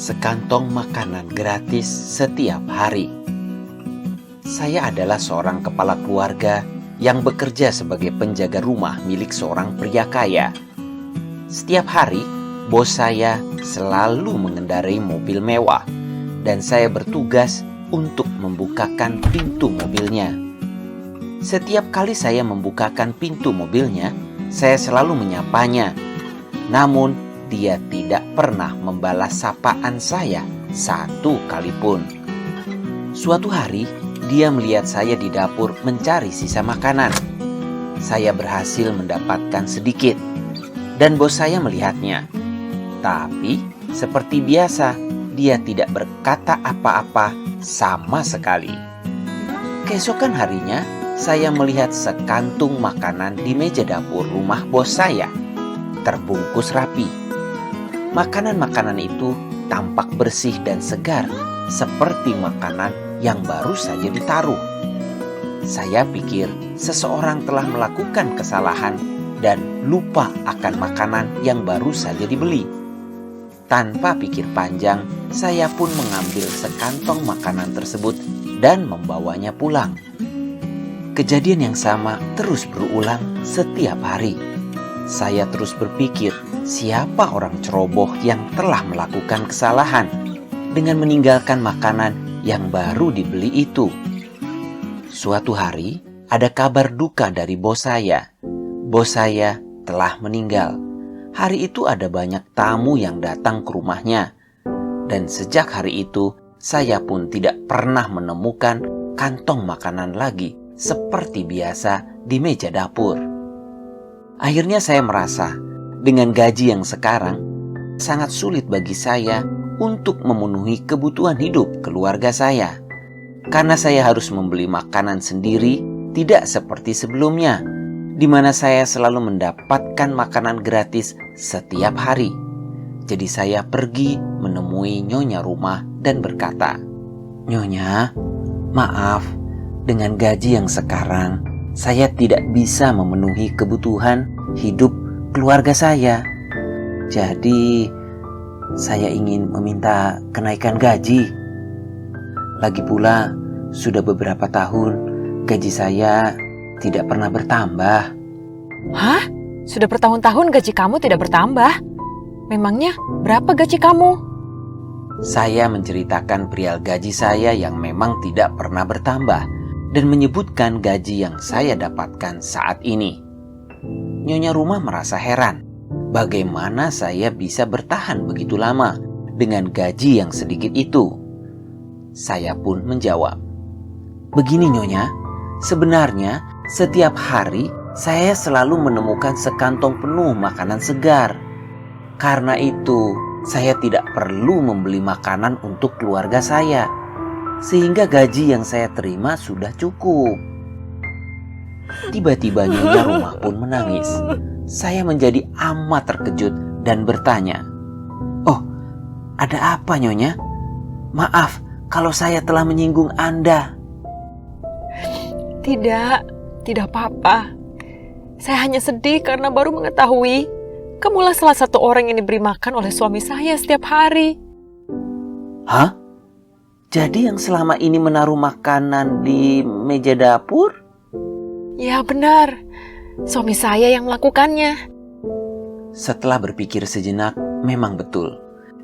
sekantong makanan gratis setiap hari. Saya adalah seorang kepala keluarga yang bekerja sebagai penjaga rumah milik seorang pria kaya. Setiap hari, bos saya selalu mengendarai mobil mewah dan saya bertugas untuk membukakan pintu mobilnya. Setiap kali saya membukakan pintu mobilnya, saya selalu menyapanya. Namun, dia tidak pernah membalas sapaan saya satu kali pun. Suatu hari, dia melihat saya di dapur mencari sisa makanan. Saya berhasil mendapatkan sedikit, dan bos saya melihatnya. Tapi, seperti biasa, dia tidak berkata apa-apa sama sekali. Keesokan harinya, saya melihat sekantung makanan di meja dapur rumah bos saya, terbungkus rapi. Makanan-makanan itu tampak bersih dan segar, seperti makanan yang baru saja ditaruh. Saya pikir seseorang telah melakukan kesalahan dan lupa akan makanan yang baru saja dibeli. Tanpa pikir panjang, saya pun mengambil sekantong makanan tersebut dan membawanya pulang. Kejadian yang sama terus berulang setiap hari. Saya terus berpikir, siapa orang ceroboh yang telah melakukan kesalahan dengan meninggalkan makanan yang baru dibeli itu. Suatu hari, ada kabar duka dari bos saya. Bos saya telah meninggal. Hari itu ada banyak tamu yang datang ke rumahnya. Dan sejak hari itu, saya pun tidak pernah menemukan kantong makanan lagi seperti biasa di meja dapur. Akhirnya saya merasa, dengan gaji yang sekarang, sangat sulit bagi saya untuk memenuhi kebutuhan hidup keluarga saya. Karena saya harus membeli makanan sendiri, tidak seperti sebelumnya, di mana saya selalu mendapatkan makanan gratis setiap hari. Jadi saya pergi menemui nyonya rumah dan berkata, "Nyonya, maaf, dengan gaji yang sekarang, saya tidak bisa memenuhi kebutuhan hidup keluarga saya. Jadi, saya ingin meminta kenaikan gaji. Lagi pula, sudah beberapa tahun gaji saya tidak pernah bertambah." Hah? Sudah bertahun-tahun gaji kamu tidak bertambah? Memangnya berapa gaji kamu? Saya menceritakan perihal gaji saya yang memang tidak pernah bertambah dan menyebutkan gaji yang saya dapatkan saat ini. Nyonya rumah merasa heran. Bagaimana saya bisa bertahan begitu lama dengan gaji yang sedikit itu? Saya pun menjawab, "Begini Nyonya, sebenarnya setiap hari saya selalu menemukan sekantong penuh makanan segar. Karena itu, saya tidak perlu membeli makanan untuk keluarga saya, sehingga gaji yang saya terima sudah cukup." Tiba-tiba nyonya rumah pun menangis. Saya menjadi amat terkejut dan bertanya, "Oh, ada apa Nyonya? Maaf kalau saya telah menyinggung Anda." Tidak apa-apa. Saya hanya sedih karena baru mengetahui kamulah salah satu orang yang diberi makan oleh suami saya setiap hari. Hah? Jadi yang selama ini menaruh makanan di meja dapur? Ya benar, suami saya yang melakukannya. Setelah berpikir sejenak, memang betul.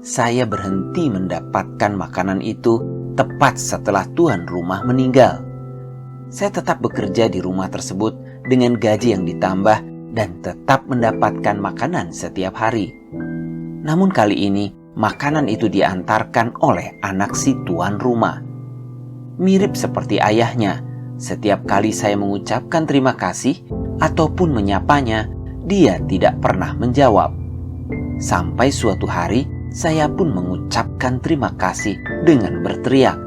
Saya berhenti mendapatkan makanan itu tepat setelah tuan rumah meninggal. Saya tetap bekerja di rumah tersebut dengan gaji yang ditambah dan tetap mendapatkan makanan setiap hari. Namun kali ini, makanan itu diantarkan oleh anak si tuan rumah. Mirip seperti ayahnya, setiap kali saya mengucapkan terima kasih ataupun menyapanya, dia tidak pernah menjawab. Sampai suatu hari, saya pun mengucapkan terima kasih dengan berteriak.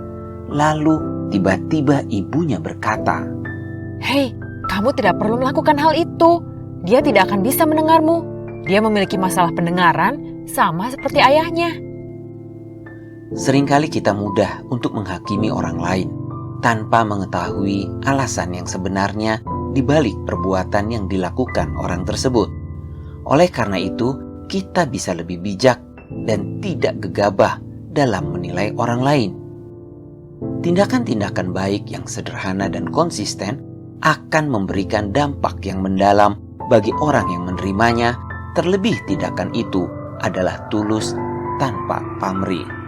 Lalu tiba-tiba ibunya berkata, "Hei, kamu tidak perlu melakukan hal itu. Dia tidak akan bisa mendengarmu. Dia memiliki masalah pendengaran sama seperti ayahnya." Seringkali kita mudah untuk menghakimi orang lain tanpa mengetahui alasan yang sebenarnya di balik perbuatan yang dilakukan orang tersebut. Oleh karena itu, kita bisa lebih bijak dan tidak gegabah dalam menilai orang lain. Tindakan-tindakan baik yang sederhana dan konsisten akan memberikan dampak yang mendalam bagi orang yang menerimanya, terlebih tindakan itu adalah tulus tanpa pamrih.